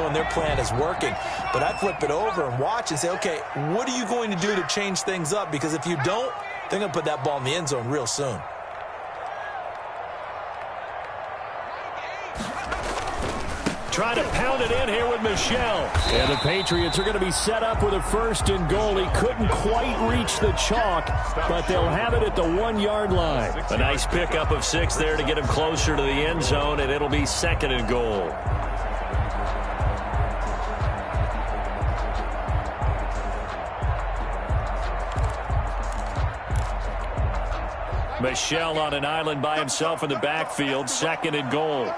and their plan is working. But I flip it over and watch and say, okay, what are you going to do to change things up? Because if you don't, they're going to put that ball in the end zone real soon. Trying to pound it in here with Michel. And the Patriots are going to be set up with a 1st and goal. He couldn't quite reach the chalk, but they'll have it at the 1-yard line. A nice pickup of 6 there to get him closer to the end zone, and it'll be 2nd and goal. Michel on an island by himself in the backfield, 2nd and goal.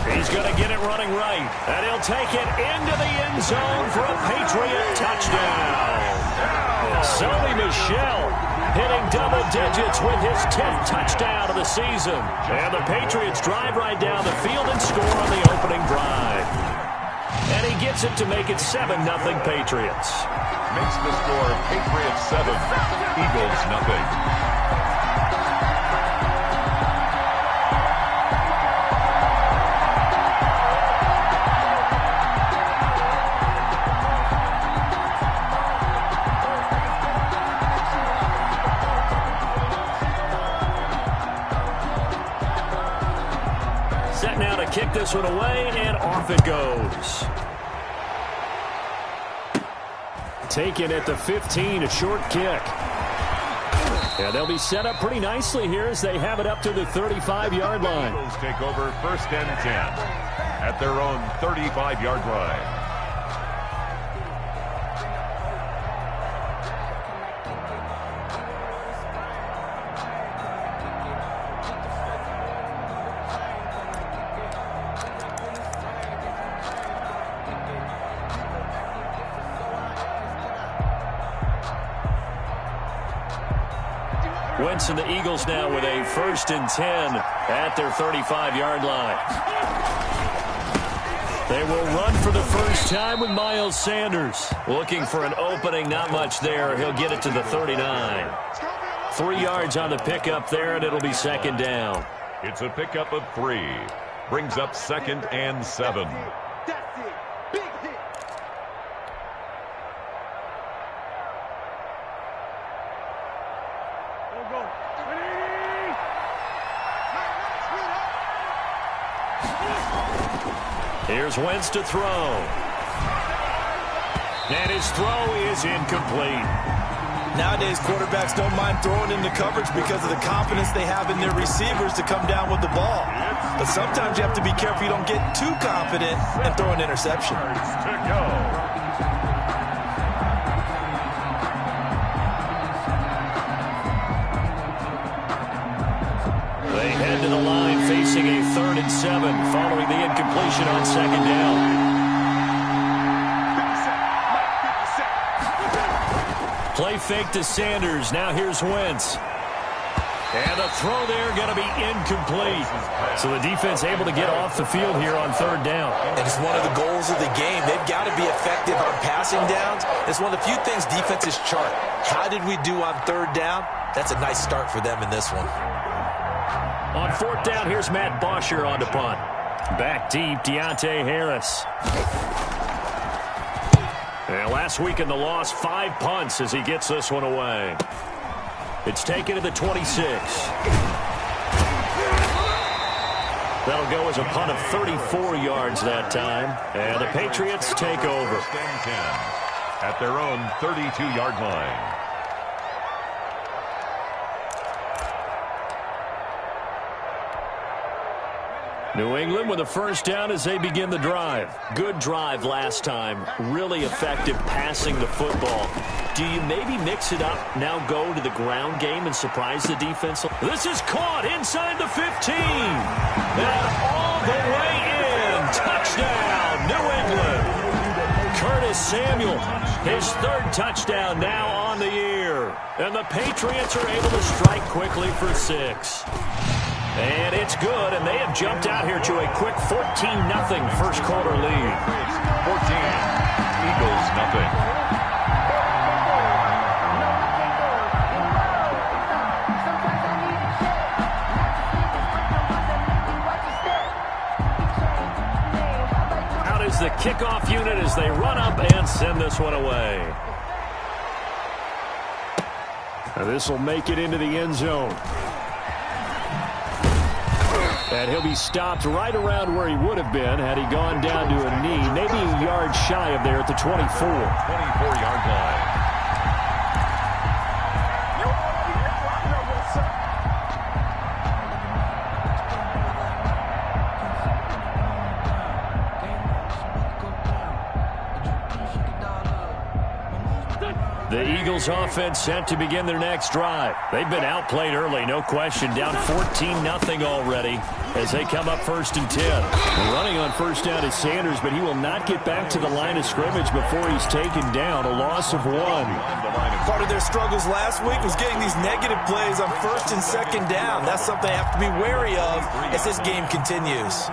He's going to get it running right, and he'll take it into the end zone for a Patriot touchdown. Sony Michel hitting double digits with his 10th touchdown of the season. And the Patriots drive right down the field and score on the opening drive. And he gets it to make it 7-0 Patriots. Makes the score Patriots 7, Eagles nothing. Set now to kick this one away, and off it goes. Taken at the 15, a short kick. Yeah, they'll be set up pretty nicely here as they have it up to the 35-yard line. Eagles take over 1st and 10 at their own 35-yard line. Wentz and the Eagles now with a 1st and 10 at their 35-yard line. They will run for the first time with Miles Sanders. Looking for an opening, not much there. He'll get it to the 39. 3 yards on the pickup there, and it'll be 2nd down. It's a pickup of 3. Brings up 2nd and 7. Here's Wentz to throw. And his throw is incomplete. Nowadays, quarterbacks don't mind throwing into coverage because of the confidence they have in their receivers to come down with the ball. But sometimes you have to be careful you don't get too confident and throw an interception. They head to the line facing a 3rd and 7 following the incompletion on 2nd down. Play fake to Sanders. Now here's Wentz. And the throw there going to be incomplete. So the defense able to get off the field here on 3rd down. And it's one of the goals of the game. They've got to be effective on passing downs. It's one of the few things defenses chart. How did we do on 3rd down? That's a nice start for them in this one. On 4th down, here's Matt Bosher on the punt. Back deep, Deontay Harris. And last week in the loss, 5 punts as he gets this one away. It's taken to the 26. That'll go as a punt of 34 yards that time. And the Patriots take over. 1st and 10 at their own 32-yard line. New England with a 1st down as they begin the drive. Good drive last time. Really effective passing the football. Do you maybe mix it up, now go to the ground game and surprise the defense? This is caught inside the 15. And all the way in. Touchdown, New England. Curtis Samuel, his 3rd touchdown now on the year. And the Patriots are able to strike quickly for 6. And it's good, and they have jumped out here to a quick 14-0 first quarter lead. 14, Eagles nothing. is the kickoff unit as they run up and send this one away. This will make it into the end zone. And he'll be stopped right around where he would have been had he gone down to a knee, maybe a yard shy of there at the 24. 24-yard line. The Eagles offense set to begin their next drive. They've been outplayed early, no question. Down 14-0 already as they come up 1st and 10. Running on first down is Sanders, but he will not get back to the line of scrimmage before he's taken down. A loss of 1. Part of their struggles last week was getting these negative plays on 1st and 2nd down. That's something they have to be wary of as this game continues.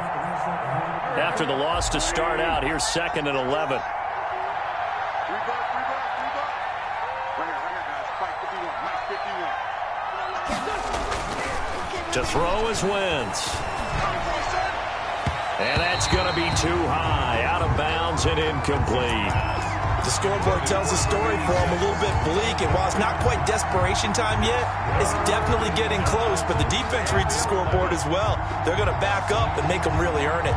After the loss to start out, here's 2nd and 11. To throw is Wentz. And that's going to be too high. Out of bounds and incomplete. The scoreboard tells a story for them, a little bit bleak. And while it's not quite desperation time yet, it's definitely getting close. But the defense reads the scoreboard as well. They're going to back up and make them really earn it.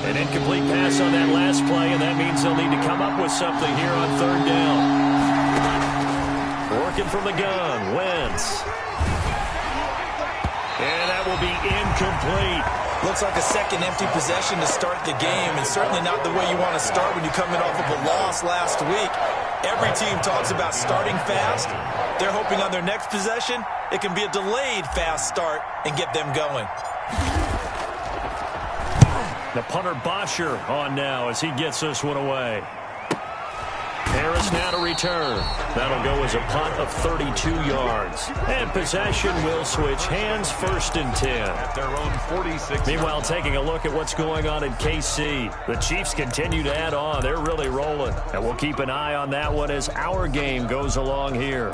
An incomplete pass on that last play, and that means they'll need to come up with something here on 3rd down. Working from the gun, Wentz. And that will be incomplete. Looks like a second empty possession to start the game, and certainly not the way you want to start when you're coming off of a loss last week. Every team talks about starting fast. They're hoping on their next possession, it can be a delayed fast start and get them going. The punter Bosher on now as he gets this one away. Harris now to return. That'll go as a punt of 32 yards. And possession will switch hands, 1st and 10. At their own 46. Meanwhile, taking a look at what's going on in KC. The Chiefs continue to add on. They're really rolling. And we'll keep an eye on that one as our game goes along here.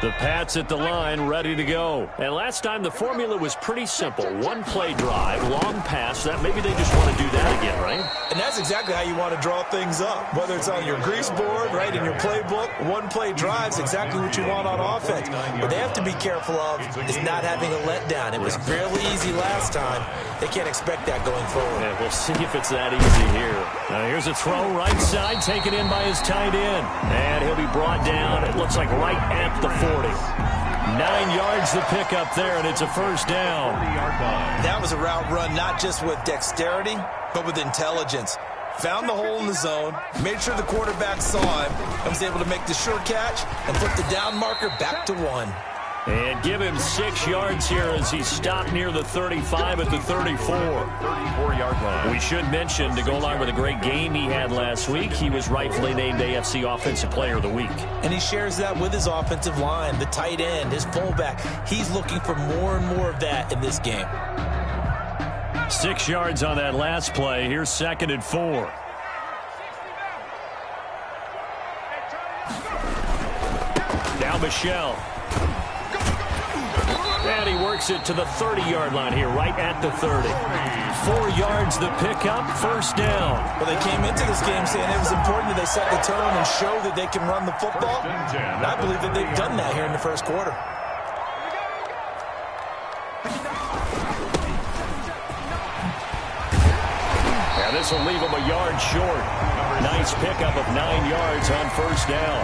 The Pats at the line, ready to go. And last time, the formula was pretty simple. One-play drive, long pass. That maybe they just want to do that again, right? And that's exactly how you want to draw things up. Whether it's on your grease board, right, in your playbook, one-play drive is exactly what you want on offense. What they have to be careful of is not having a letdown. It was fairly easy last time. They can't expect that going forward. Yeah, we'll see if it's that easy here. Now here's a throw right side, taken in by his tight end. And he'll be brought down, it looks like right at the 40. 9 yards the pickup there, and it's a 1st down. That was a route run not just with dexterity, but with intelligence. Found the hole in the zone, made sure the quarterback saw him, and was able to make the sure catch and put the down marker back to 1. And give him 6 yards here as he stopped near the 35 at the 34. 34-yard line. We should mention, to go along with a great game he had last week, he was rightfully named AFC Offensive Player of the Week. And he shares that with his offensive line, the tight end, his fullback. He's looking for more and more of that in this game. 6 yards on that last play. Here's 2nd and 4. Now Michelle. And he works it to the 30-yard line here, right at the 30. 4 yards the pickup, 1st down. Well, they came into this game saying it was important that they set the tone and show that they can run the football. And I believe that they've done that here in the 1st quarter. Now this will leave him a yard short. Nice pickup of 9 yards on 1st down.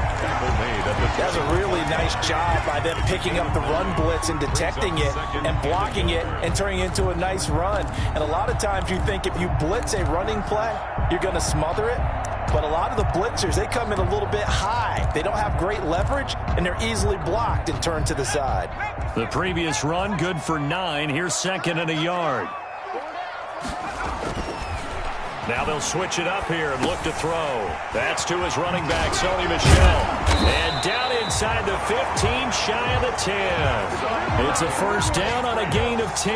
That's a really nice job by them picking up the run blitz and detecting it and blocking it and turning it into a nice run. And a lot of times you think if you blitz a running play, you're going to smother it. But a lot of the blitzers, they come in a little bit high. They don't have great leverage, and they're easily blocked and turned to the side. The previous run, good for 9. Here's 2nd and a yard. Now they'll switch it up here and look to throw. That's to his running back, Sony Michel. And down inside the 15, shy of the 10. It's a first down on a gain of 10.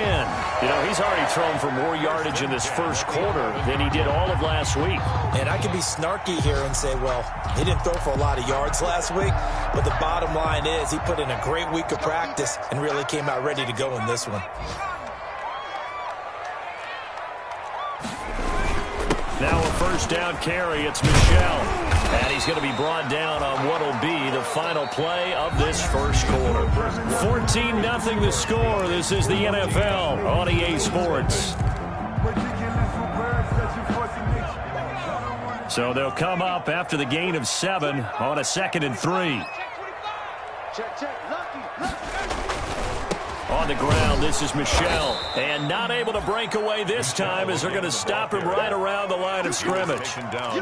You know, he's already thrown for more yardage in this first quarter than he did all of last week. And I can be snarky here and say, well, he didn't throw for a lot of yards last week, but the bottom line is he put in a great week of practice and really came out ready to go in this one. Now a first down carry. It's Michel. And he's going to be brought down on what will be the final play of this first quarter. 14-0 the score. This is the NFL on EA Sports. So they'll come up after the gain of 7 on a 2nd and 3. On the ground, this is Michel. And not able to break away this time as they're going to stop him right around the line of scrimmage.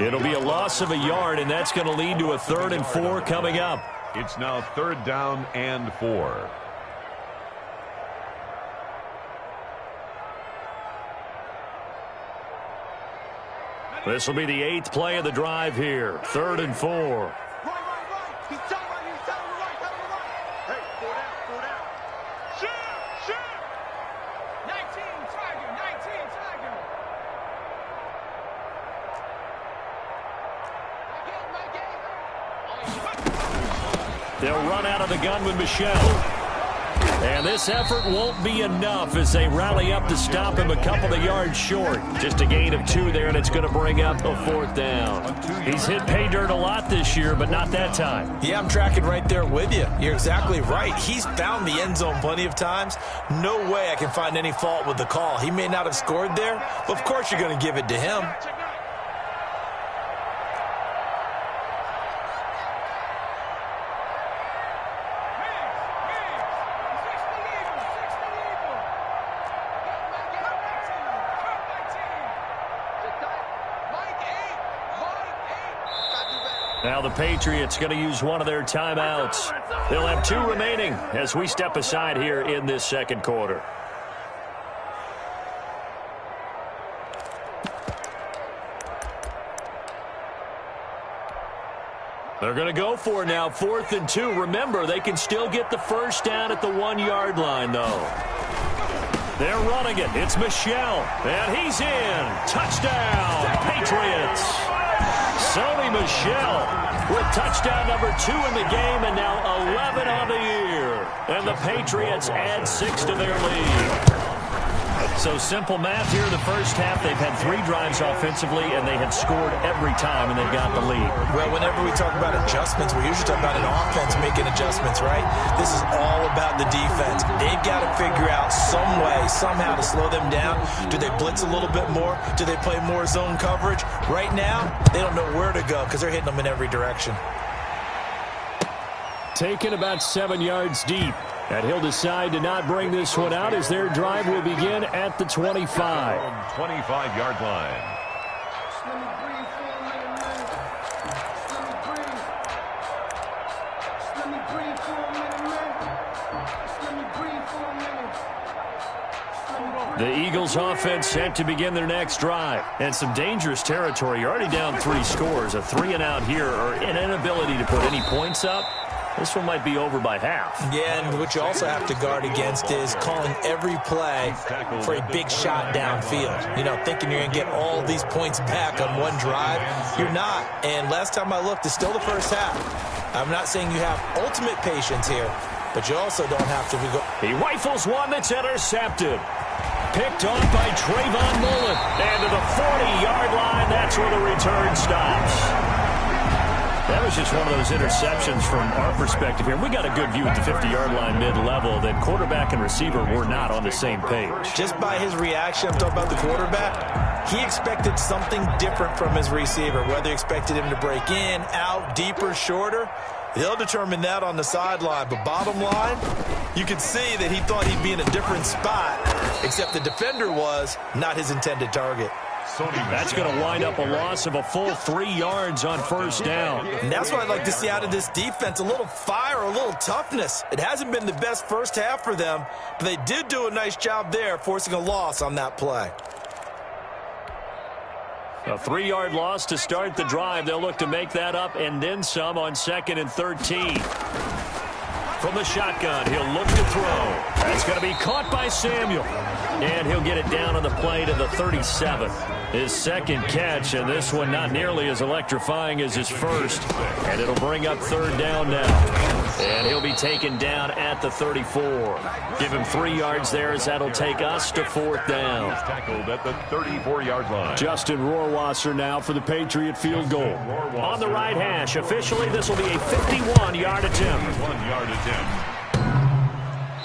It'll be a loss of a yard, and that's going to lead to a 3rd and 4 coming up. It's now 3rd down and 4. This will be the 8th play of the drive here. 3rd and 4. They'll run out of the gun with Michel. And this effort won't be enough as they rally up to stop him a couple of yards short. Just a gain of 2 there, and it's going to bring up a 4th down. He's hit pay dirt a lot this year, but not that time. Yeah, I'm tracking right there with you. You're exactly right. He's found the end zone plenty of times. No way I can find any fault with the call. He may not have scored there, but of course you're going to give it to him. Now the Patriots going to use one of their timeouts. They'll have 2 remaining as we step aside here in this second quarter. They're going to go for it now, 4th and 2. Remember, they can still get the first down at the 1-yard line, though. They're running it. It's Michel, and he's in. Touchdown, Patriots. Sony Michel with touchdown number 2 in the game, and now 11 on the year. And the Patriots add 6 to their lead. So simple math here in the first half. They've had 3 drives offensively, and they have scored every time, and they've got the lead. Well, whenever we talk about adjustments, we usually talk about an offense making adjustments, right? This is all about the defense. They've got to figure out some way, somehow to slow them down. Do they blitz a little bit more? Do they play more zone coverage? Right now, they don't know where to go because they're hitting them in every direction. Taken about 7 yards deep. And he'll decide to not bring this one out as their drive will begin at the 25. 25-yard line. The Eagles offense set to begin their next drive. And some dangerous territory. You're already down 3 scores. A 3-and-out here or an inability to put any points up. This one might be over by half. Yeah, and what you also have to guard against is calling every play for a big shot downfield. You know, thinking you're going to get all these points back on one drive. You're not. And last time I looked, it's still the first half. I'm not saying you have ultimate patience here, but you also don't have to go. He rifles one that's intercepted. Picked off by Trayvon Mullen. And to the 40-yard line, that's where the return stops. That was just one of those interceptions from our perspective here. We got a good view at the 50-yard line mid-level that quarterback and receiver were not on the same page. Just by his reaction, I'm talking about the quarterback, he expected something different from his receiver, whether he expected him to break in, out, deeper, shorter. They'll determine that on the sideline. But bottom line, you can see that he thought he'd be in a different spot, except the defender was not his intended target. That's going to wind up a loss of a full 3 yards on first down. And that's what I'd like to see out of this defense, a little fire, a little toughness. It hasn't been the best first half for them, but they did do a nice job there forcing a loss on that play. A 3-yard loss to start the drive. They'll look to make that up and then some on 2nd and 13. From the shotgun, he'll look to throw. That's going to be caught by Samuel. And he'll get it down on the play to the 37. His second catch, and this one not nearly as electrifying as his first. And it'll bring up 3rd down now. And he'll be taken down at the 34. Give him 3 yards there as that'll take us to 4th down. He's tackled at the 34-yard line. Justin Rohrwasser now for the Patriot field goal. On the right hash, officially this will be a 51-yard attempt. 1-yard attempt.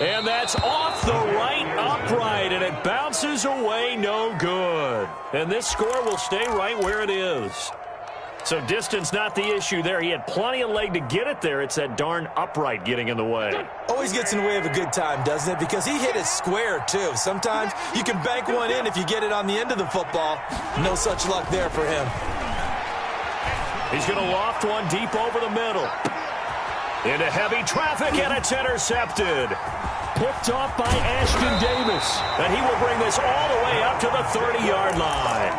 And that's off the right upright, and it bounces away no good. And this score will stay right where it is. So distance not the issue there. He had plenty of leg to get it there. It's that darn upright getting in the way. Always gets in the way of a good time, doesn't it? Because he hit it square, too. Sometimes you can bank one in if you get it on the end of the football. No such luck there for him. He's going to loft one deep over the middle. Into heavy traffic, and it's intercepted. Picked off by Ashton Davis. And he will bring this all the way up to the 30-yard line.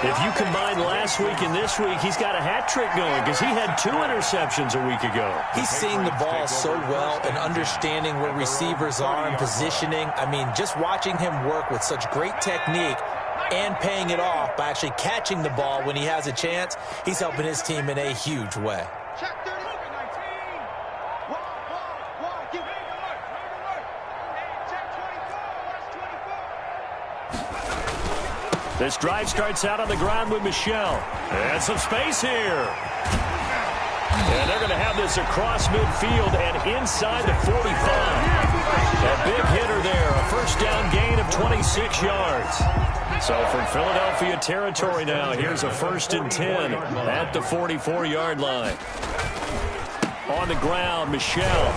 If you combine last week and this week, he's got a hat trick going because he had 2 interceptions a week ago. He's seeing the ball so well and understanding where receivers are and positioning. I mean, just watching him work with such great technique and paying it off by actually catching the ball when he has a chance, he's helping his team in a huge way. This drive starts out on the ground with Michel. And some space here. And they're going to have this across midfield and inside the 45. A big hitter there. A first down gain of 26 yards. So from Philadelphia territory now, here's a 1st and 10 at the 44-yard line. On the ground, Michel.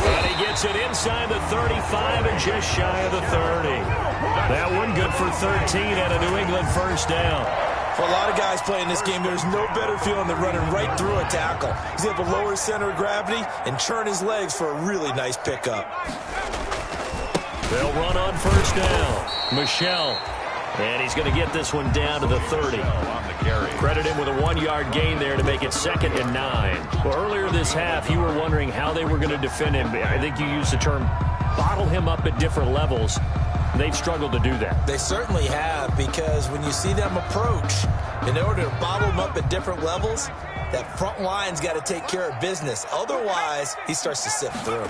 And he gets it inside the 35 and just shy of the 30. That one good for 13 and a New England first down. For a lot of guys playing this game, there's no better feeling than running right through a tackle. He's able to lower his center of gravity and churn his legs for a really nice pickup. They'll run on first down. Michel. And he's going to get this one down to the 30. Credit him with a 1-yard gain there to make it 2nd and 9. Well, earlier this half, you were wondering how they were going to defend him. I think you used the term bottle him up at different levels. They've struggled to do that. They certainly have, because when you see them approach, in order to bottle them up at different levels, that front line's got to take care of business. Otherwise, he starts to sift through.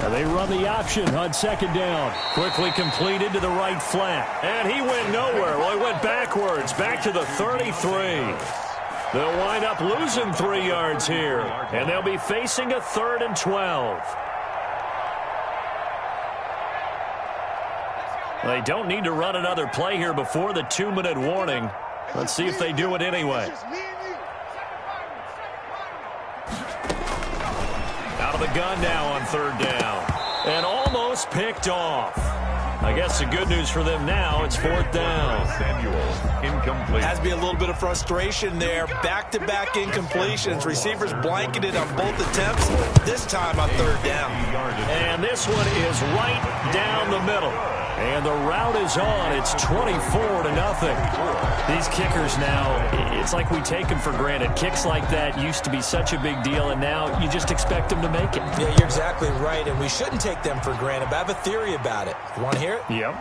And they run the option on 2nd down. Quickly completed to the right flat. And he went nowhere. Well, he went backwards, back to the 33. They'll wind up losing 3 yards here. And they'll be facing a 3rd and 12. They don't need to run another play here before the 2-minute warning. Let's see if they do it anyway. Out of the gun now on 3rd down. And almost picked off. I guess the good news for them now, it's 4th down. Samuel, incomplete. Has to be a little bit of frustration there. Back-to-back incompletions. Receivers blanketed on both attempts, this time on 3rd down. And this one is right down the middle. And the route is on. It's 24-0. These kickers now, it's like we take them for granted. Kicks like that used to be such a big deal, and now you just expect them to make it. Yeah, you're exactly right, and we shouldn't take them for granted. But I have a theory about it. You want to hear it? Yep.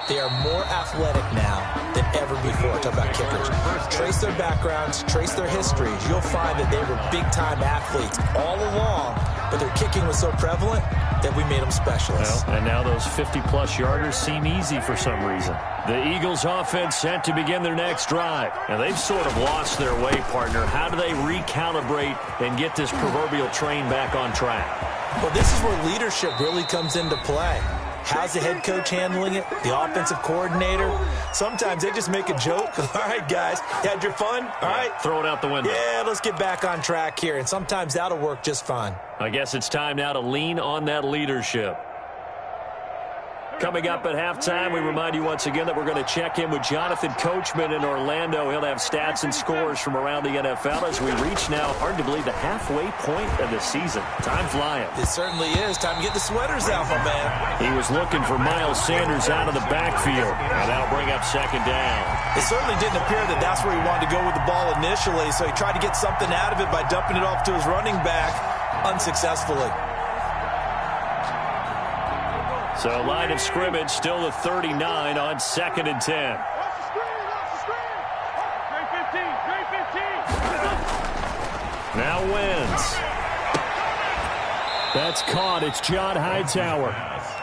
They are more athletic now than ever before. Talk about kickers. Trace their backgrounds, trace their histories. You'll find that they were big-time athletes all along, but their kicking was so prevalent that we made them specialists. Well, and now those 50-plus yarders seem easy for some reason. The Eagles offense set to begin their next drive. And they've sort of lost their way, partner. How do they recalibrate and get this proverbial train back on track? Well, this is where leadership really comes into play. How's the head coach handling it? The offensive coordinator? Sometimes they just make a joke. All right, guys, you had your fun? All right. Throw it out the window. Yeah, let's get back on track here. And sometimes that'll work just fine. I guess it's time now to lean on that leadership. Coming up at halftime, we remind you once again that we're going to check in with Jonathan Coachman in Orlando. He'll have stats and scores from around the NFL as we reach now, hard to believe, the halfway point of the season. Time flying. It certainly is. Time to get the sweaters out, my man. He was looking for Miles Sanders out of the backfield, and that'll bring up second down. It certainly didn't appear that that's where he wanted to go with the ball initially, so he tried to get something out of it by dumping it off to his running back unsuccessfully. So line of scrimmage still the 39 on 2nd and 10. Now wins. That's caught. It's John Hightower.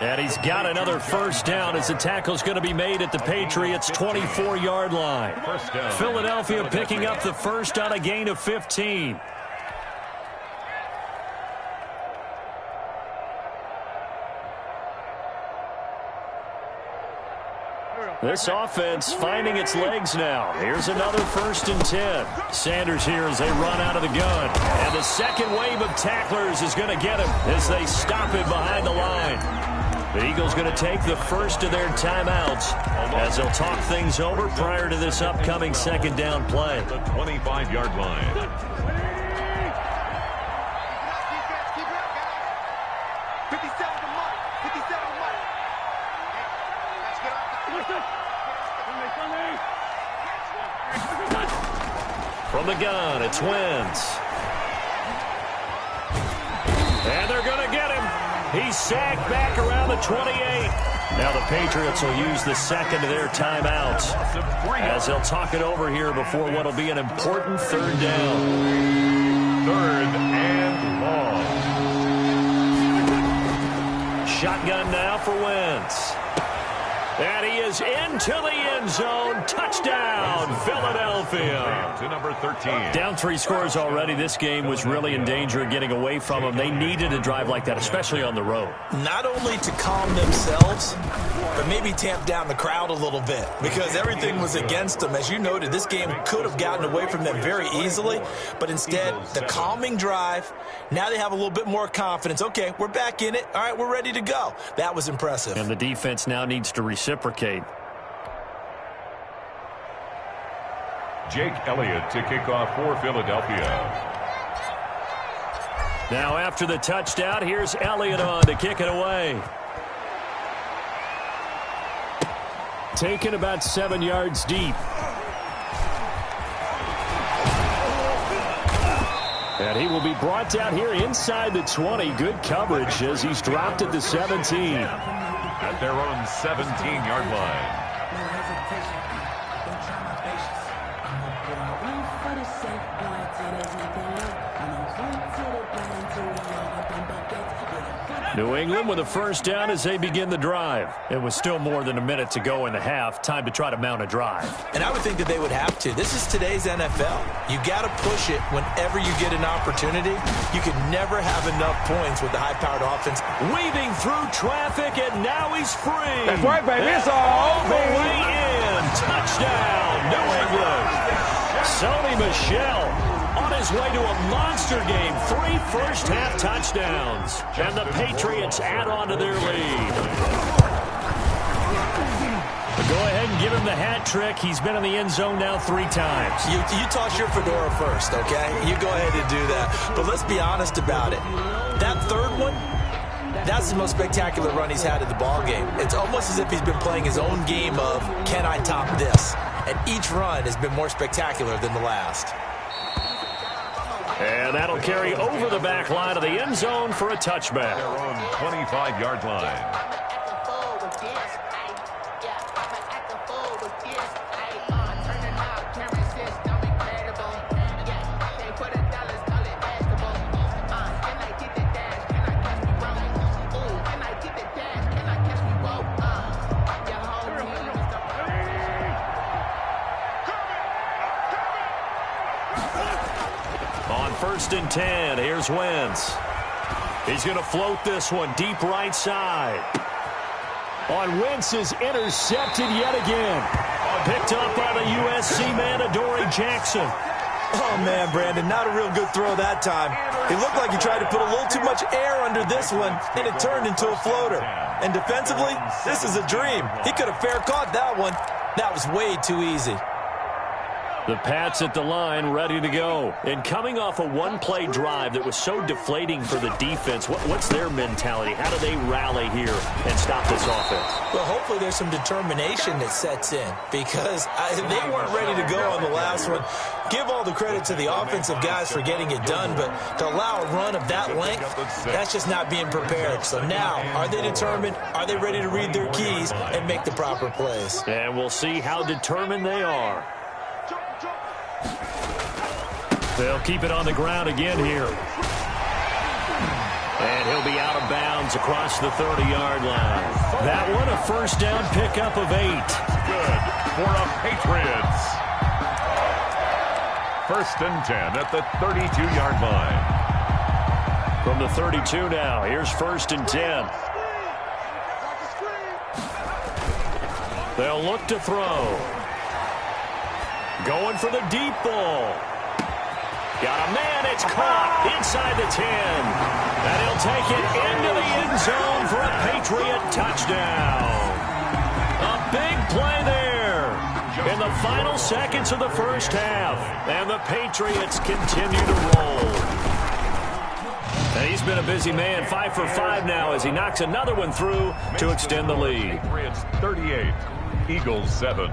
And he's got another first down as the tackle's going to be made at the Patriots' 24-yard line. Philadelphia picking up the first on a gain of 15. This offense finding its legs now. Here's another 1st and 10. Sanders here as they run out of the gun. And the second wave of tacklers is going to get him as they stop him behind the line. The Eagles going to take the first of their timeouts as they'll talk things over prior to this upcoming second down play. The 25-yard line. From the gun, it's Wentz. And they're going to get him. He's sacked back around the 28. Now the Patriots will use the second of their timeouts as they'll talk it over here before what will be an important third down. 3rd and long. Shotgun now for Wentz. And he is into the end zone. Touchdown, Philadelphia. To number 13. Down 3 scores already. This game was really in danger of getting away from them. They needed a drive like that, especially on the road. Not only to calm themselves, but maybe tamp down the crowd a little bit because everything was against them. As you noted, this game could have gotten away from them very easily, but instead, the calming drive, now they have a little bit more confidence. Okay, we're back in it. All right, we're ready to go. That was impressive. And the defense now needs to reciprocate. Jake Elliott to kick off for Philadelphia. Now after the touchdown, here's Elliott on to kick it away. Taken about 7 yards deep. And he will be brought down here inside the 20. Good coverage as he's dropped at the 17. At their own 17-yard line. New England with a first down as they begin the drive. It was still more than a minute to go in the half. Time to try to mount a drive. And I would think that they would have to. This is today's NFL. You got to push it whenever you get an opportunity. You can never have enough points with the high-powered offense. Weaving through traffic, and now he's free. That's right, baby. It's all the way in. Touchdown, New England. Sony Michel on his way to a monster game. 3 first-half touchdowns. And the Patriots add on to their lead. Go ahead and give him the hat trick. He's been in the end zone now 3 times. You toss your fedora first, okay? You go ahead and do that. But let's be honest about it. That third one, that's the most spectacular run he's had in the ballgame. It's almost as if he's been playing his own game of, can I top this? And each run has been more spectacular than the last. And that'll carry over the back line of the end zone for a touchback. Their own 25-yard line. On 1st and 10, here's Wentz. He's going to float this one deep right side. On Wentz is intercepted yet again. Picked up by the USC man, Adoree Jackson. Oh, man, Brandon, not a real good throw that time. He looked like he tried to put a little too much air under this one, and it turned into a floater. And defensively, this is a dream. He could have fair caught that one. That was way too easy. The Pats at the line, ready to go. And coming off a one-play drive that was so deflating for the defense, what's their mentality? How do they rally here and stop this offense? Well, hopefully there's some determination that sets in, because they weren't ready to go on the last one. Give all the credit to the offensive guys for getting it done, but to allow a run of that length, that's just not being prepared. So now, are they determined? Are they ready to read their keys and make the proper plays? And we'll see how determined they are. They'll keep it on the ground again here. And he'll be out of bounds across the 30-yard line. That one, a first down pickup of 8. Good for the Patriots. First and 10 at the 32-yard line. From the 32 now, here's first and 10. They'll look to throw. Going for the deep ball. Got a man, it's caught inside the 10. And he'll take it into the end zone for a Patriot touchdown. A big play there in the final seconds of the first half. And the Patriots continue to roll. And he's been a busy man, 5 for 5 now as he knocks another one through to extend the lead. Patriots 38, Eagles 7.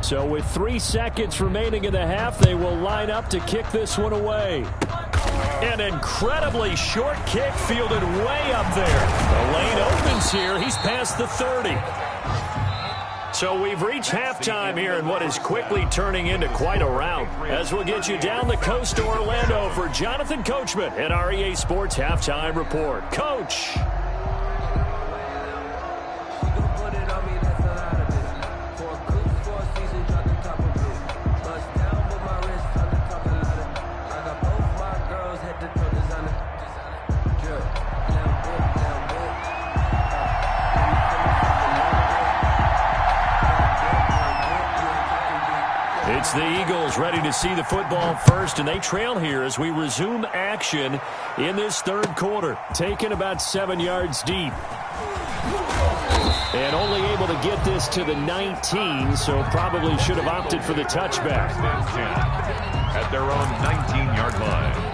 So with 3 seconds remaining in the half, they will line up to kick this one away. An incredibly short kick fielded way up there. The lane opens here. He's past the 30. So we've reached halftime here in what is quickly turning into quite a rout. As we'll get you down the coast to Orlando for Jonathan Coachman and our EA Sports Halftime Report. Coach. It's the Eagles ready to see the football first, and they trail here as we resume action in this third quarter. Taken about 7 yards deep. And only able to get this to the 19, so probably should have opted for the touchback. At their own 19-yard line.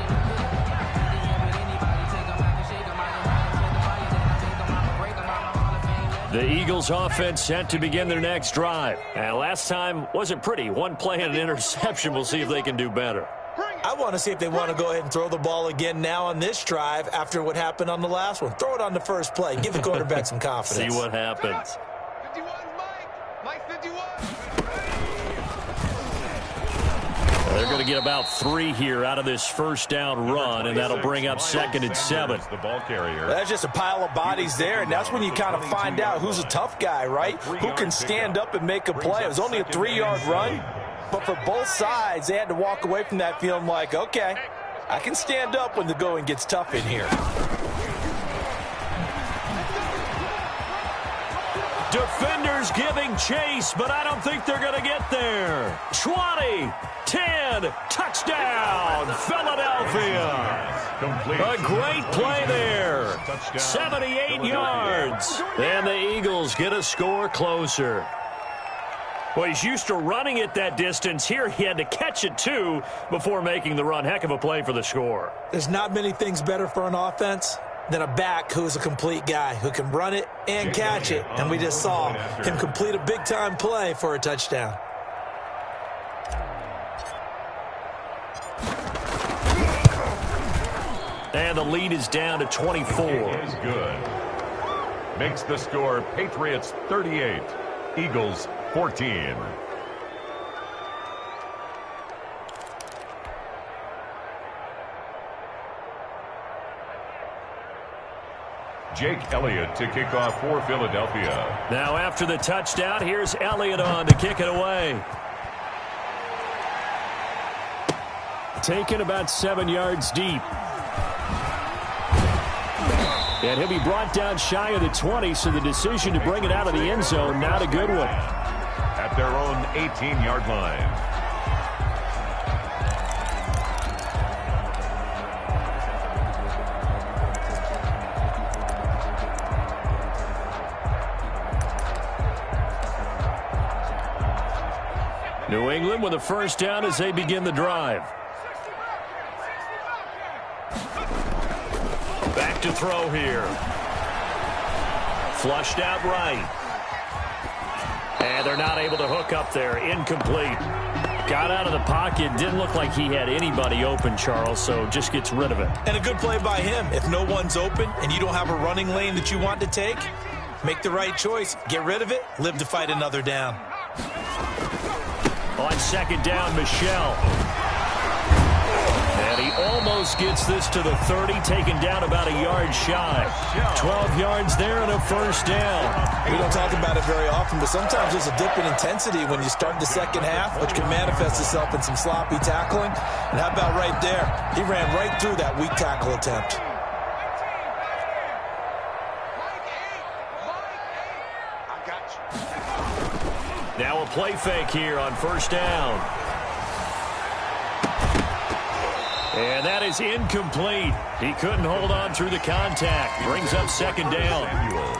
The Eagles offense set to begin their next drive. And last time wasn't pretty. One play and an interception. We'll see if they can do better. I want to see if they want to go ahead and throw the ball again now on this drive after what happened on the last one. Throw it on the first play. Give the quarterback some confidence. See what happens. 51, Mike 51. They're going to get about 3 here out of this first down run, and that'll bring up 2nd and 7. The ball carrier. That's just a pile of bodies there, and that's when you kind of find out who's a tough guy, right? Who can stand up and make a play. It was only a 3-yard run, but for both sides, they had to walk away from that feeling like, okay, I can stand up when the going gets tough in here. Defenders giving chase, but I don't think they're going to get there. 20, 10, touchdown, Philadelphia. A great play there. 78 yards. And the Eagles get a score closer. Well, he's used to running it that distance. Here he had to catch it, too, before making the run. Heck of a play for the score. There's not many things better for an offense than a back who's a complete guy who can run it and catch it. And we just saw him complete a big-time play for a touchdown. And the lead is down to 24. Is good. Makes the score Patriots 38, Eagles 14. Jake Elliott to kick off for Philadelphia. Now after the touchdown, here's Elliott on to kick it away. Taken about 7 yards deep. And he'll be brought down shy of the 20, so the decision to bring it out of the end zone, not a good one. At their own 18-yard line. New England with a first down as they begin the drive. Back to throw here. Flushed out right. And they're not able to hook up there. Incomplete. Got out of the pocket. Didn't look like he had anybody open, Charles, so just gets rid of it. And a good play by him. If no one's open and you don't have a running lane that you want to take, make the right choice. Get rid of it. Live to fight another down. On second down, Michel. And he almost gets this to the 30, taken down about a yard shy. 12 yards there and a first down. We don't talk about it very often, but sometimes there's a dip in intensity when you start the second half, which can manifest itself in some sloppy tackling. And how about right there? He ran right through that weak tackle attempt. Now a play fake here on first down. And that is incomplete. He couldn't hold on through the contact. Brings up second down.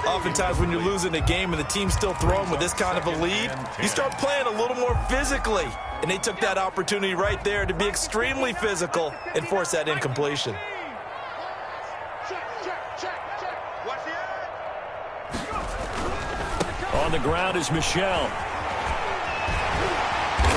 Oftentimes when you're losing a game and the team's still throwing with this kind of a lead, you start playing a little more physically. And they took that opportunity right there to be extremely physical and force that incompletion. On the ground is Michel.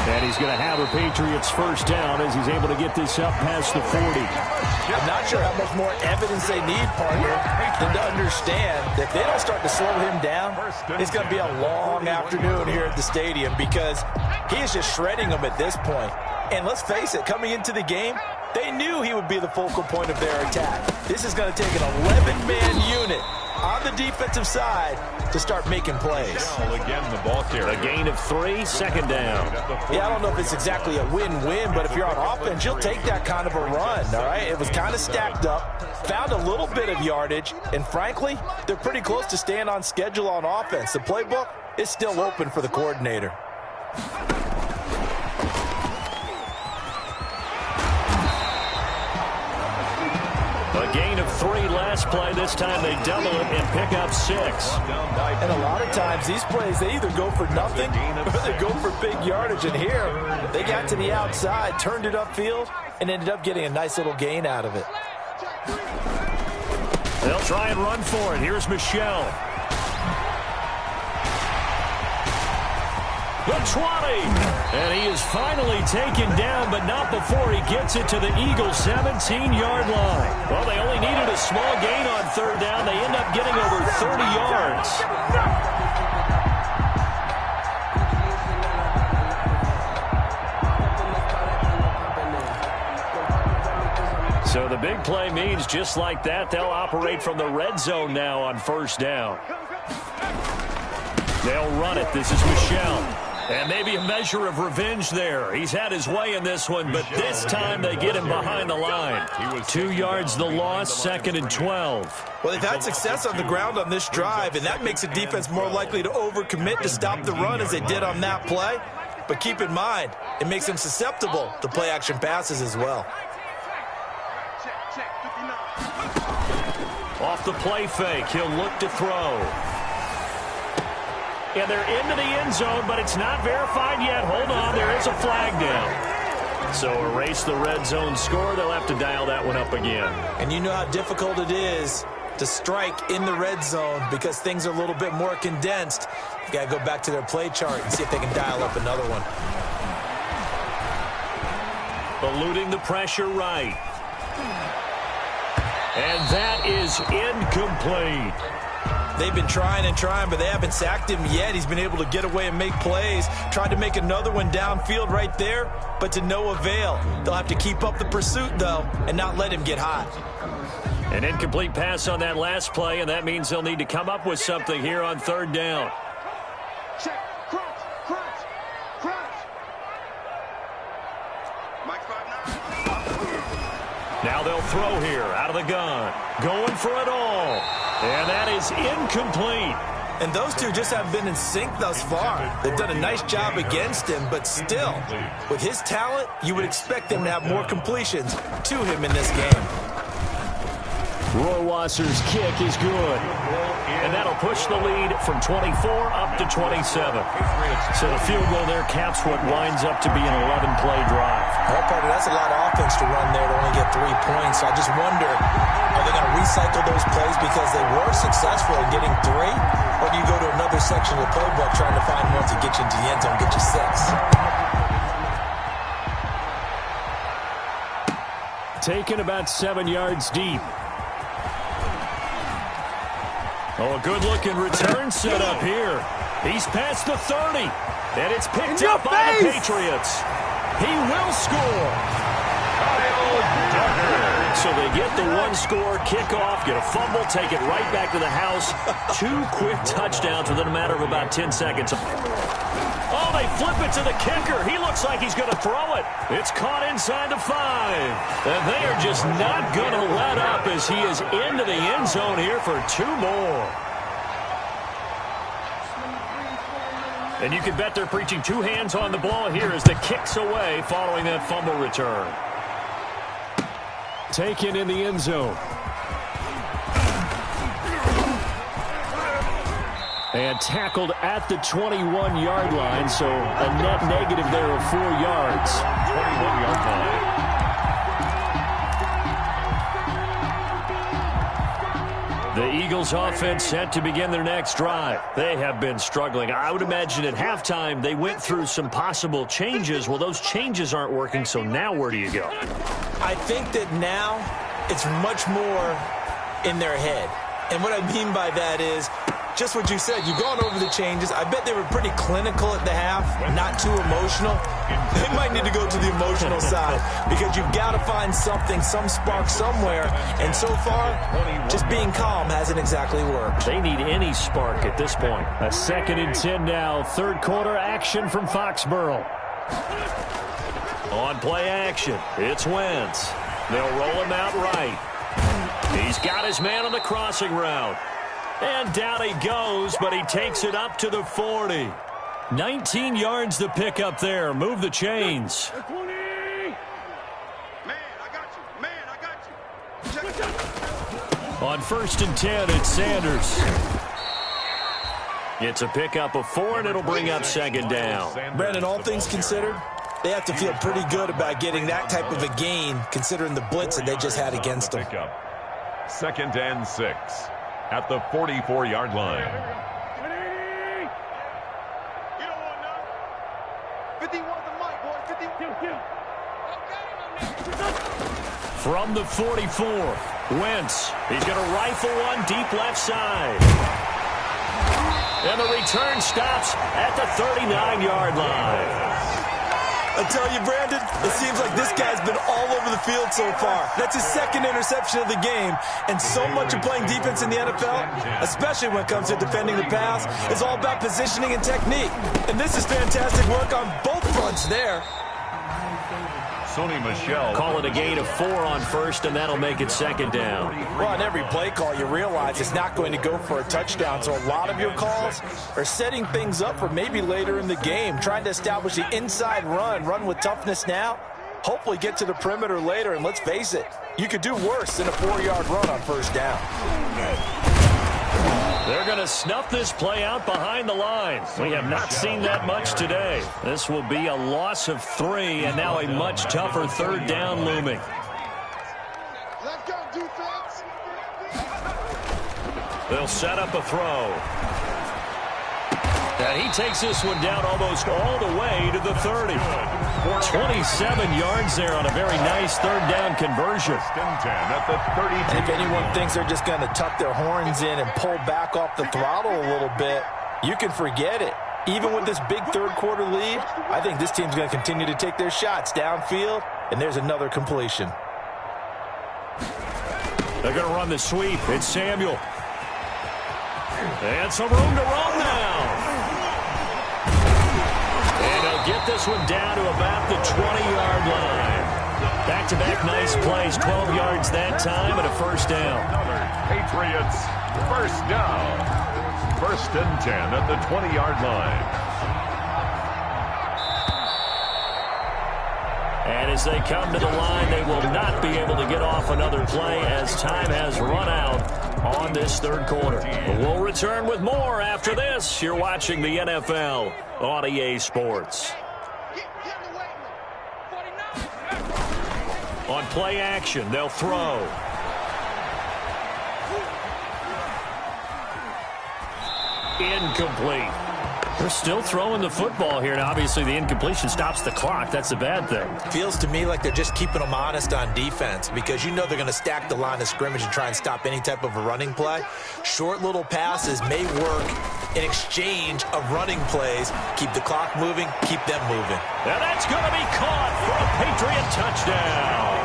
And he's going to have a Patriots first down as he's able to get this up past the 40. I'm not sure how much more evidence they need, partner, than to understand that if they don't start to slow him down, it's going to be a long afternoon here at the stadium because he is just shredding them at this point. And let's face it, coming into the game, they knew he would be the focal point of their attack. This is going to take an 11-man unit on the defensive side to start making plays. Again, the ball carrier. A gain of 3, second down. Yeah, I don't know if it's exactly a win-win, but if you're on offense, you'll take that kind of a run, all right? It was kind of stacked up, found a little bit of yardage, and frankly, they're pretty close to staying on schedule on offense. The playbook is still open for the coordinator. A gain of 3 last play. This time they double it and pick up 6. And a lot of times these plays, they either go for nothing or they go for big yardage. And here, they got to the outside, turned it upfield, and ended up getting a nice little gain out of it. They'll try and run for it. Here's Michel. The 20. And he is finally taken down, but not before he gets it to the Eagles' 17-yard line. Well, they only needed a small gain on third down. They end up getting over 30 yards. So the big play means just like that, they'll operate from the red zone now on first down. They'll run it. This is Michel. And maybe a measure of revenge there. He's had his way in this one, but this time they get him behind the line. 2 yards the loss, second and 12. Well, they've had success on the ground on this drive, and that makes the defense more likely to overcommit to stop the run as they did on that play. But keep in mind, it makes them susceptible to play-action passes as well. Off the play fake, he'll look to throw. And they're into the end zone, but it's not verified yet. Hold on, there is a flag down. So erase the red zone score. They'll have to dial that one up again. And you know how difficult it is to strike in the red zone because things are a little bit more condensed. You got to go back to their play chart and see if they can dial up another one. Eluding the pressure right. And that is incomplete. They've been trying and trying, but they haven't sacked him yet. He's been able to get away and make plays. Tried to make another one downfield right there, but to no avail. They'll have to keep up the pursuit, though, and not let him get hot. An incomplete pass on that last play, and that means they'll need to come up with something here on third down. Check. Crunch. Mike 5-9. Now they'll throw here out of the gun. Going for it all. And that is incomplete. And those two just haven't been in sync thus far. They've done a nice job against him, but still, with his talent, you would expect them to have more completions to him in this game. Rohrwasser's kick is good. And that'll push the lead from 24 up to 27. So the field goal there caps what winds up to be an 11-play drive. Well, partner, that's a lot of offense to run there to only get 3 points. So I just wonder, are they going to recycle those plays because they were successful in getting 3? Or do you go to another section of the playbook trying to find one to get you into the end zone, get you 6? Taken about 7 yards deep. Oh, a good-looking return set up here. He's past the 30, and it's picked up by the Patriots. He will score. So they get the one-score kickoff, get a fumble, take it right back to the house. 2 quick touchdowns within a matter of about 10 seconds. Oh, they flip it to the kicker. He looks like he's going to throw it. It's caught inside the 5. And they are just not going to let up as he is into the end zone here for 2 more. And you can bet they're preaching 2 hands on the ball here as the kick's away following that fumble return. Taken in the end zone. And tackled at the 21-yard line, so a net negative there of 4 yards. 21-yard line. The Eagles offense set to begin their next drive. They have been struggling. I would imagine at halftime they went through some possible changes. Well, those changes aren't working, so now where do you go? I think that now it's much more in their head. And what I mean by that is just what you said. You've gone over the changes. I bet they were pretty clinical at the half, not too emotional. They might need to go to the emotional side because you've got to find something, some spark somewhere. And so far, just being calm hasn't exactly worked. They need any spark at this point. A 2nd and 10 now. Third quarter action from Foxborough. On play action, it's Wentz. They'll roll him out right. He's got his man on the crossing route. And down he goes, but he takes it up to the 40. 19 yards to pick up there. Move the chains. Man, I got you. Man, I got you. Check it out. On 1st and 10, it's Sanders. It's a pickup of 4, and it'll bring up 2nd down. Brandon, all things considered, they have to feel pretty good about getting that type of a gain, considering the blitz that they just had against them. 2nd and 6 at the 44-yard line. You don't want none. 51 the mic, boy. 51. From the 44, Wentz. He's going to rifle one deep left side. And the return stops at the 39-yard line. I tell you, Brandon, it seems like this guy's been all over the field so far. That's his 2nd interception of the game. And so much of playing defense in the NFL, especially when it comes to defending the pass, is all about positioning and technique. And this is fantastic work on both fronts there. Sony Michel. Call it a gain of 4 on 1st, and that'll make it 2nd down. Well, on every play call, you realize it's not going to go for a touchdown. So a lot of your calls are setting things up for maybe later in the game, trying to establish the inside run with toughness now, hopefully get to the perimeter later. And let's face it, you could do worse than a 4-yard run on 1st down. They're going to snuff this play out behind the line. We have not seen that much today. This will be a loss of 3, and now a much tougher 3rd down looming. Let's go, defense. They'll set up a throw. And he takes this one down almost all the way to the 30. 27 yards there on a very nice 3rd down conversion. At the 32. And if anyone thinks they're just going to tuck their horns in and pull back off the throttle a little bit, you can forget it. Even with this big 3rd quarter lead, I think this team's going to continue to take their shots downfield, and there's another completion. They're going to run the sweep. It's Samuel. And some room to run now. And they'll get this one down to about the 20-yard line. Back-to-back nice plays, 12 yards that time, and a 1st down. Patriots, 1st down. 1st and 10 at the 20-yard line. And as they come to the line, they will not be able to get off another play as time has run out on this third quarter. We'll return with more after this. You're watching the NFL on EA Sports. On play action, they'll throw. Incomplete. They're still throwing the football here. Now, obviously, the incompletion stops the clock. That's a bad thing. Feels to me like they're just keeping them honest on defense because you know they're going to stack the line of scrimmage and try and stop any type of a running play. Short little passes may work in exchange of running plays. Keep the clock moving, keep them moving. And that's going to be caught for a Patriot touchdown.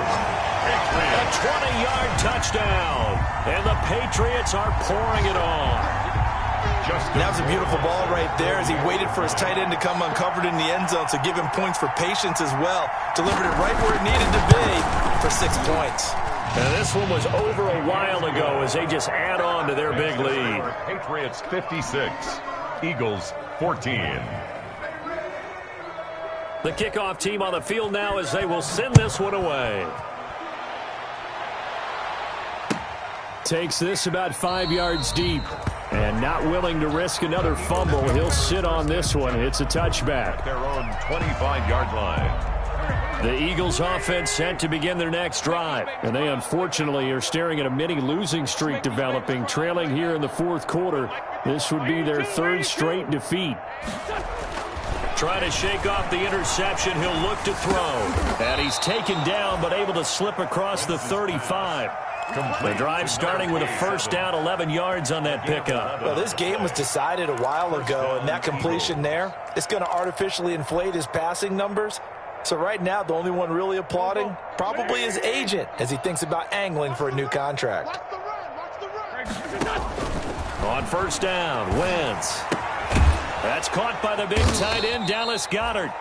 A 20-yard touchdown. And the Patriots are pouring it on. That was a beautiful ball right there as he waited for his tight end to come uncovered in the end zone, so give him points for patience as well. Delivered it right where it needed to be for 6 points. And this one was over a while ago as they just add on to their big lead. Patriots 56, Eagles 14. The kickoff team on the field now as they will send this one away. Takes this about 5 yards deep. And not willing to risk another fumble. He'll sit on this one. It's a touchback. At their own 25-yard line. The Eagles offense set to begin their next drive. And they unfortunately are staring at a mini losing streak developing, trailing here in the fourth quarter. This would be their third straight defeat. Trying to shake off the interception. He'll look to throw. And he's taken down but able to slip across the 35. The drive starting with a first down, 11 yards on that pickup. Well, this game was decided a while ago, and that completion there, it's going to artificially inflate his passing numbers. So right now, the only one really applauding probably his agent as he thinks about angling for a new contract. On first down, Wentz. That's caught by the big tight end, Dallas Goedert.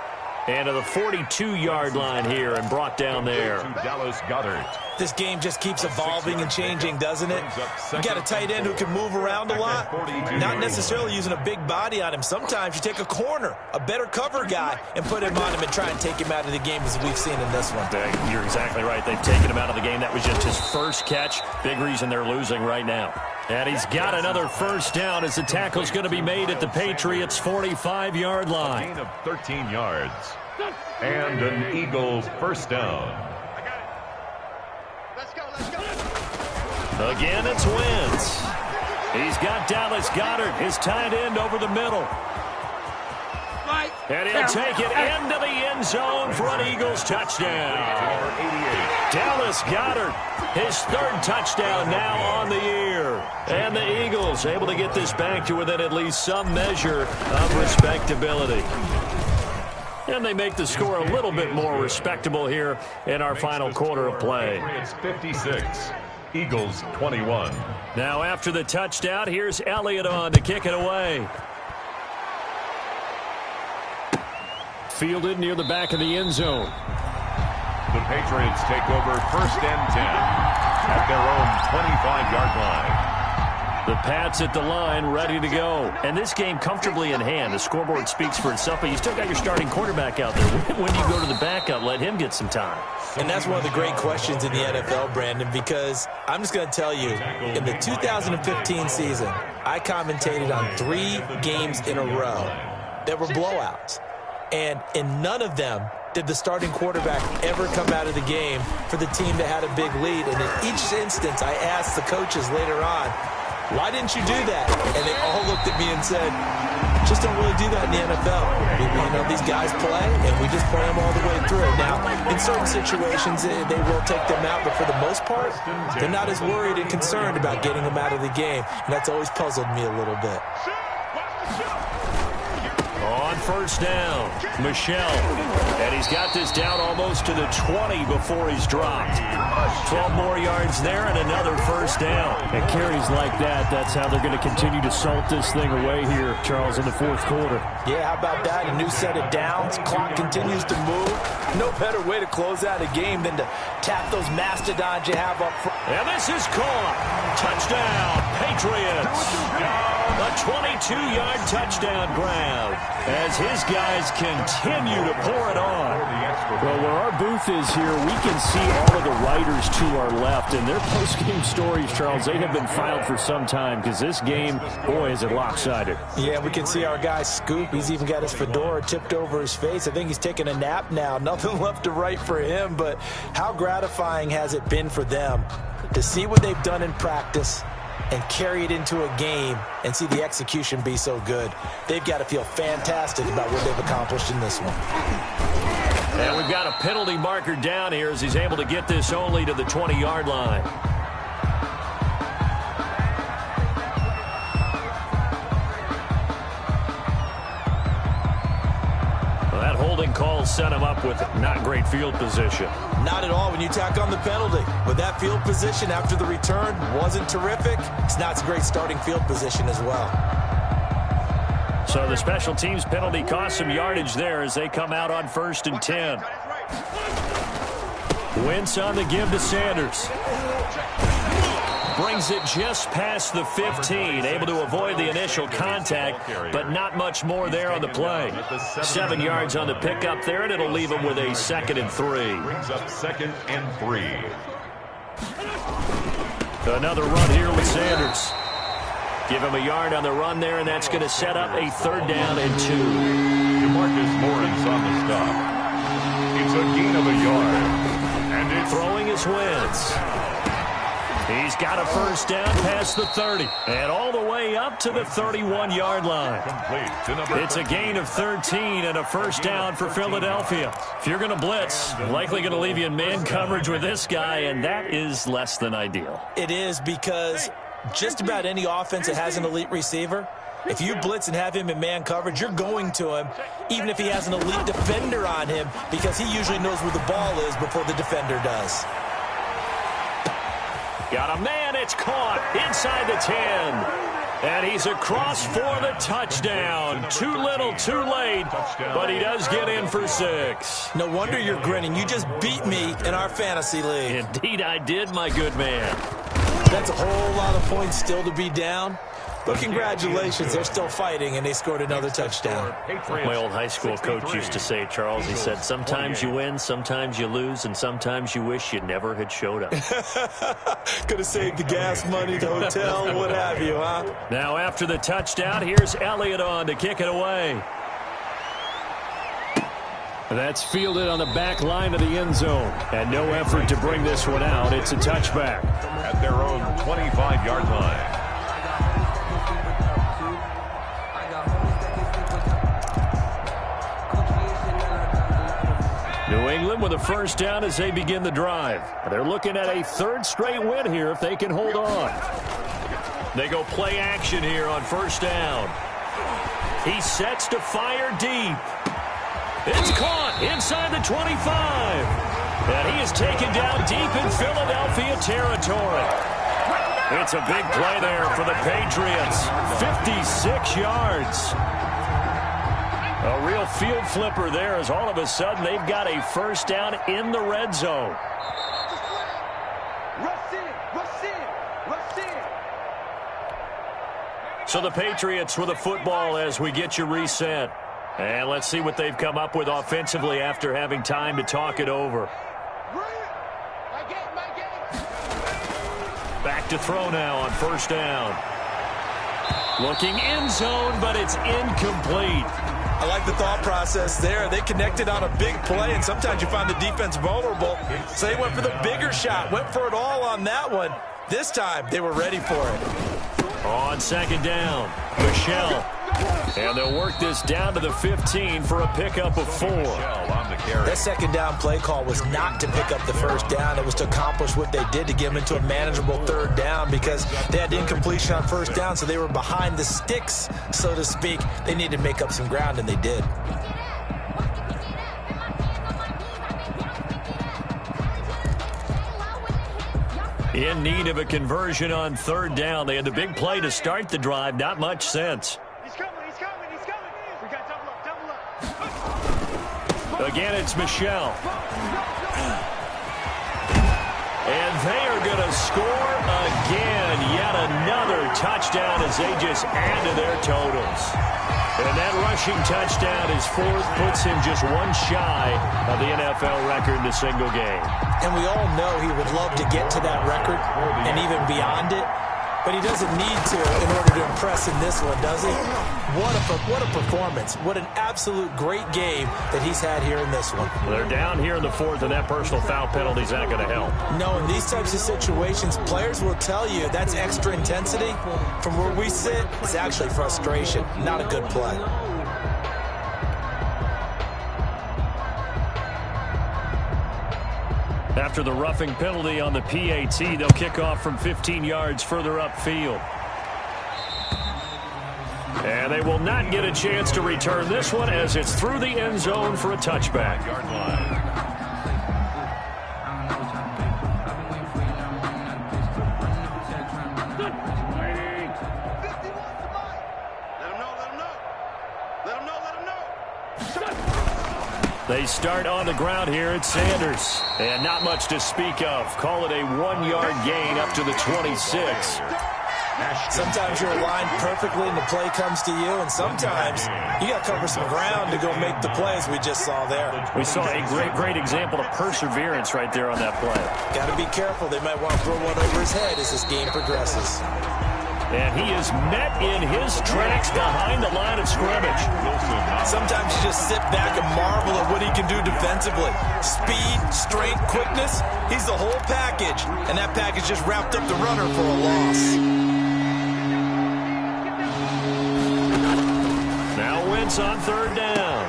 And to the 42-yard line here and brought down there. To Dallas Goedert. This game just keeps evolving and changing, doesn't it? You got a tight end who can move around a lot, not necessarily using a big body on him. Sometimes you take a corner, a better cover guy, and put him on him and try and take him out of the game as we've seen in this one. You're exactly right. They've taken him out of the game. That was just his first catch. Big reason they're losing right now. And he's got another first down as the tackle's going to be made at the Patriots' 45-yard line. A gain of 13 yards. And an Eagle first down. Again, it's Wentz. He's got Dallas Goedert, his tight end, over the middle. And he'll take it into the end zone for an Eagles touchdown. Dallas Goedert, his third touchdown now on the year. And the Eagles able to get this back to within at least some measure of respectability. And they make the score a little bit more respectable here in our final quarter of play. It's 56, Eagles 21. Now after the touchdown, here's Elliott on to kick it away. Fielded near the back of the end zone. The Patriots take over first and 10 at their own 25-yard line. The Pats at the line, ready to go. And this game comfortably in hand. The scoreboard speaks for itself, but you still got your starting quarterback out there. When do you go to the backup? Let him get some time. And that's one of the great questions in the NFL, Brandon, because I'm just going to tell you, in the 2015 season, I commentated on 3 games in a row that were blowouts. And in none of them did the starting quarterback ever come out of the game for the team that had a big lead. And in each instance, I asked the coaches later on, why didn't you do that? And they all looked at me and said, just don't really do that in the NFL. You know, these guys play, and we just play them all the way through. Now, in certain situations, they will take them out, but for the most part, they're not as worried and concerned about getting them out of the game. And that's always puzzled me a little bit. On first down, Michel. And he's got this down almost to the 20 before he's dropped. 12 more yards there and another first down. And carries like that, that's how they're going to continue to salt this thing away here, Charles, in the fourth quarter. Yeah, how about that? A new set of downs. Clock continues to move. No better way to close out a game than to tap those mastodons you have up front. And this is caught. Touchdown, Patriots. A 22-yard touchdown grab as his guys continue to pour it on. Well, where our booth is here, we can see all of the writers to our left, and their post-game stories, Charles, they have been filed for some time because this game, boy, is it lopsided. Yeah, we can see our guy Scoop. He's even got his fedora tipped over his face. I think he's taking a nap now. Nothing left to write for him, but how gratifying has it been for them to see what they've done in practice and carry it into a game and see the execution be so good. They've got to feel fantastic about what they've accomplished in this one. And we've got a penalty marker down here as he's able to get this only to the 20-yard line. Well, that holding call set him up with not great field position. Not at all when you tack on the penalty. But that field position after the return wasn't terrific. It's not a great starting field position as well. So the special teams penalty cost some yardage there as they come out on 1st and 10. Wentz on the give to Sanders. Brings it just past the 15, able to avoid the initial contact, but not much more there on the play. 7 yards on the pickup there, and it'll leave him with a 2nd and 3. Brings up 2nd and 3. Another run here with Sanders. Give him a yard on the run there, and that's going to set up a 3rd down and 2. DeMarcus Lawrence on the stop. It's a gain of a yard. And it's throwing his Wentz. He's got a 1st down past the 30 and all the way up to the 31-yard line. It's a gain of 13 and a 1st down for Philadelphia. If you're going to blitz, likely going to leave you in man coverage with this guy, and that is less than ideal. It is because just about any offense that has an elite receiver, if you blitz and have him in man coverage, you're going to him, even if he has an elite defender on him, because he usually knows where the ball is before the defender does. Got a man, it's caught inside the 10. And he's across for the touchdown. Too little, too late, but he does get in for 6. No wonder you're grinning. You just beat me in our fantasy league. Indeed I did, my good man. That's a whole lot of points still to be down. But congratulations, they're still fighting, and they scored another touchdown. My old high school coach used to say, Charles, he said, sometimes you win, sometimes you lose, and sometimes you wish you never had showed up. Could have saved the gas money, the hotel, what have you, huh? Now after the touchdown, here's Elliott on to kick it away. That's fielded on the back line of the end zone. And no effort to bring this one out. It's a touchback. At their own 25-yard line. New England with a 1st down as they begin the drive. They're looking at a 3rd straight win here if they can hold on. They go play action here on 1st down. He sets to fire deep. It's caught inside the 25. And he is taken down deep in Philadelphia territory. It's a big play there for the Patriots. 56 yards. A real field flipper there as all of a sudden they've got a 1st down in the red zone. So the Patriots with a football as we get you reset. And let's see what they've come up with offensively after having time to talk it over. Back to throw now on 1st down. Looking end zone, but it's incomplete. I like the thought process there. They connected on a big play, and sometimes you find the defense vulnerable. So they went for the bigger shot, went for it all on that one. This time, they were ready for it. On 2nd down, Michelle. And they'll work this down to the 15 for a pickup of 4. That 2nd down play call was not to pick up the 1st down. It was to accomplish what they did to get them into a manageable 3rd down because they had incompletion on 1st down, so they were behind the sticks, so to speak. They needed to make up some ground, and they did. In need of a conversion on 3rd down. They had the big play to start the drive. Not much sense. He's coming. We got double up. Again, it's Michelle. And they are going to score again. Yet another touchdown as they just add to their totals. And that rushing touchdown, his fourth, puts him just one shy of the NFL record in a single game. And we all know he would love to get to that record and even beyond it. But he doesn't need to in order to impress in this one, does he? What a performance. What an absolute great game that he's had here in this one. Well, they're down here in the fourth, and that personal foul penalty is not going to help. No, in these types of situations, players will tell you that's extra intensity. From where we sit, it's actually frustration, not a good play. After the roughing penalty on the PAT, they'll kick off from 15 yards further upfield. And they will not get a chance to return this one as it's through the end zone for a touchback. Yard line. They start on the ground here at Sanders. And not much to speak of. Call it a 1-yard gain up to the 26. Sometimes you're aligned perfectly and the play comes to you, and sometimes you got to cover some ground to go make the plays we just saw there. We saw a great example of perseverance right there on that play. Got to be careful. They might want to throw one over his head as this game progresses. And he is met in his tracks behind the line of scrimmage. Sometimes you just sit back and marvel at what he can do defensively. Speed, strength, quickness, he's the whole package. And that package just wrapped up the runner for a loss. Now Wentz on third down.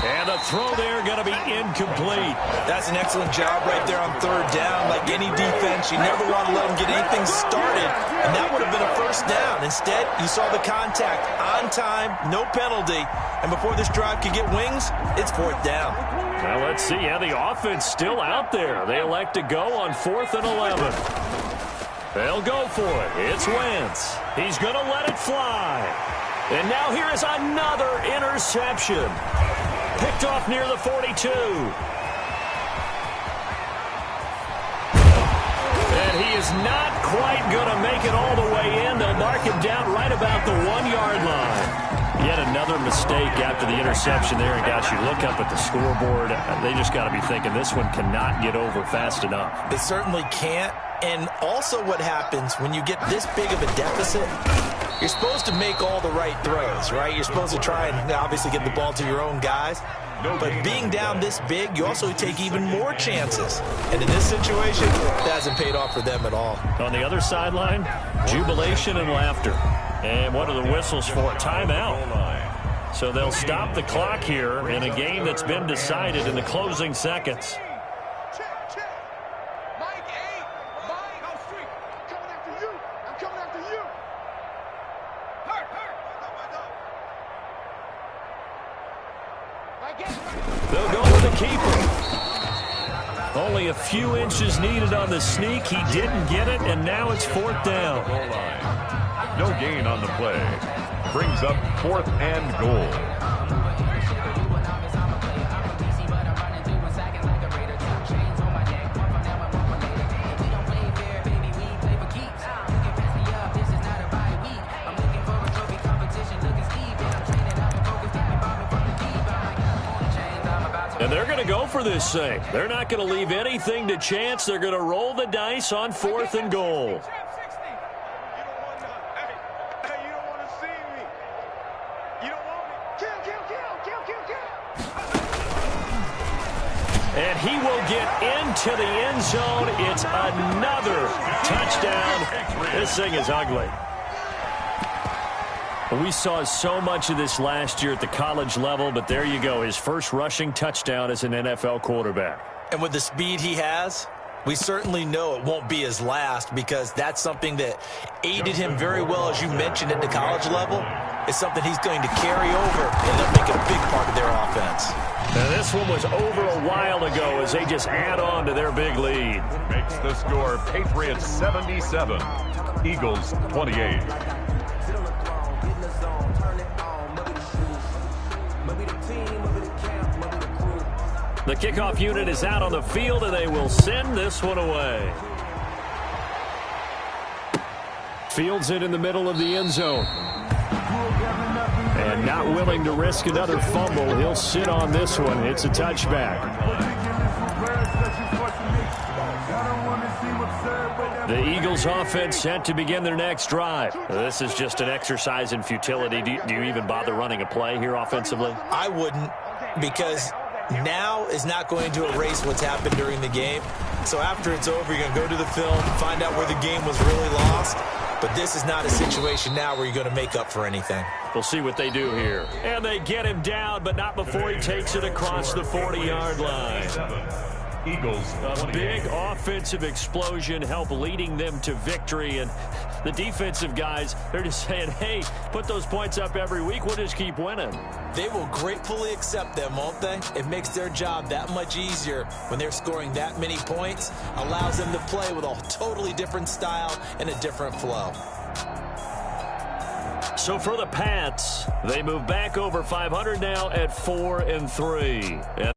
And the throw there going to be incomplete. That's an excellent job right there on third down. Like any defense, you never want to let them get anything started, and that would have been a first down. Instead, you saw the contact on time, no penalty, and before this drive could get wings, it's fourth down. Now let's see. Yeah, the offense still out there. They elect to go on 4th and 11. They'll go for it. It's Wentz. He's going to let it fly. And now here is another interception. Picked off near the 42. And he is not quite going to make it all the way in. They'll mark him down right about the 1-yard line. Yet another mistake after the interception there. And guys, you look up at the scoreboard, they just got to be thinking this one cannot get over fast enough. It certainly can't. And also what happens when you get this big of a deficit, you're supposed to make all the right throws, right? You're supposed to try and obviously get the ball to your own guys. But being down this big, you also take even more chances. And in this situation, that hasn't paid off for them at all. On the other sideline, jubilation and laughter. And what are the whistles for? Timeout. So they'll stop the clock here in a game that's been decided in the closing seconds. They'll go with the keeper. Only a few inches needed on the sneak. He didn't get it, and now it's 4th down. No gain on the play. Brings up 4th and goal. And they're going to go for this thing. They're not going to leave anything to chance. They're going to roll the dice on 4th and goal. And he will get into the end zone. It's another touchdown. This thing is ugly. We saw so much of this last year at the college level, but there you go. His first rushing touchdown as an NFL quarterback. And with the speed he has, we certainly know it won't be his last, because that's something that aided him very well, as you mentioned, at the college level. It's something he's going to carry over and they'll make it a big part of their offense. Now this one was over a while ago as they just add on to their big lead. Makes the score Patriots 77, Eagles 28. The kickoff unit is out on the field, and they will send this one away. Fields it in the middle of the end zone. And not willing to risk another fumble. He'll sit on this one. It's a touchback. The Eagles offense set to begin their next drive. This is just an exercise in futility. Do you even bother running a play here offensively? I wouldn't, because now is not going to erase what's happened during the game. So after it's over, you're going to go to the film, find out where the game was really lost. But this is not a situation now where you're going to make up for anything. We'll see what they do here. And they get him down, but not before he takes it across the 40-yard line. Eagles, a big offensive explosion helped leading them to victory. And the defensive guys, they're just saying, hey, put those points up every week. We'll just keep winning. They will gratefully accept them, won't they? It makes their job that much easier when they're scoring that many points. Allows them to play with a totally different style and a different flow. So for the Pats, they move back over 500 now at 4-3.